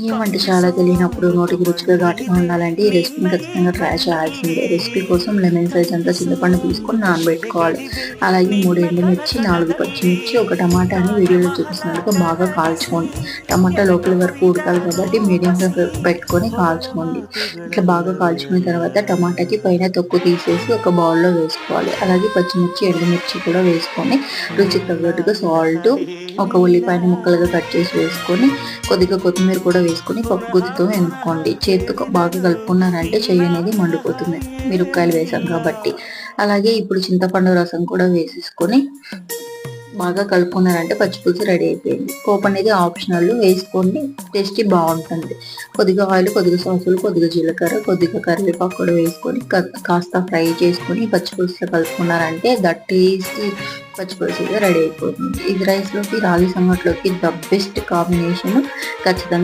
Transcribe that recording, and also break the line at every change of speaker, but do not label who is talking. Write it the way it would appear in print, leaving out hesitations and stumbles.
ఈ వంటశాల తెలియనప్పుడు నోటికి రుచిగా ఘాటుగా ఉండాలంటే ఈ రెసిపీని ఖచ్చితంగా ట్రై చేయాల్సిందే. రెసిపీ కోసం లెమన్ సైజ్ అంతా చింతపండు తీసుకొని నానబెట్టుకోవాలి. అలాగే 3 ఎండుమిర్చి, 4 పచ్చిమిర్చి, ఒక టమాటాని వీడియోలో చూపిస్తున్నట్టుగా బాగా కాల్చుకోండి. టమాటా లోపలి వరకు ఉడకాలి కాబట్టి మీడియం ఫ్లేమ్ పెట్టుకొని కాల్చుకోండి. ఇట్లా బాగా కాల్చుకున్న తర్వాత టమాటాకి పైన తొక్కు తీసేసి ఒక బౌల్లో వేసుకోవాలి. అలాగే పచ్చిమిర్చి, ఎండుమిర్చి కూడా వేసుకొని రుచికి తగ్గట్టుగా సాల్ట్, ఒక ఉల్లిపాయని ముక్కలుగా కట్ చేసి వేసుకొని కొద్దిగా కొత్తిమీర కూడా వేసుకొని పప్పు గుత్తితో ఎనుక్కోండి. చేత్తో బాగా కలుపుకున్నారంటే చెయ్యి అనేది మండిపోతుంది మిరపకాయలు వేసాం కాబట్టి. అలాగే ఇప్పుడు చింతపండు రసం కూడా వేసేసుకొని బాగా కలుపుకున్నారంటే పచ్చిపులుసు రెడీ అయిపోయింది. పోపు అనేది ఆప్షనల్, వేసుకోండి, టేస్టీ బాగుంటుంది. కొద్దిగా ఆయిల్, కొద్దిగా సాసులు, కొద్దిగా జీలకర్ర, కొద్దిగా కరివేపాకు కూడా వేసుకొని కాస్త ఫ్రై చేసుకొని పచ్చిపులుసులో కలుపుకున్నారంటే ద టేస్టీ పచ్చిపులుసు రెడీ అయిపోతుంది. ఇది రైస్లోకి, రాగి సంగట్లోకి ద బెస్ట్ కాంబినేషన్. ఖచ్చితంగా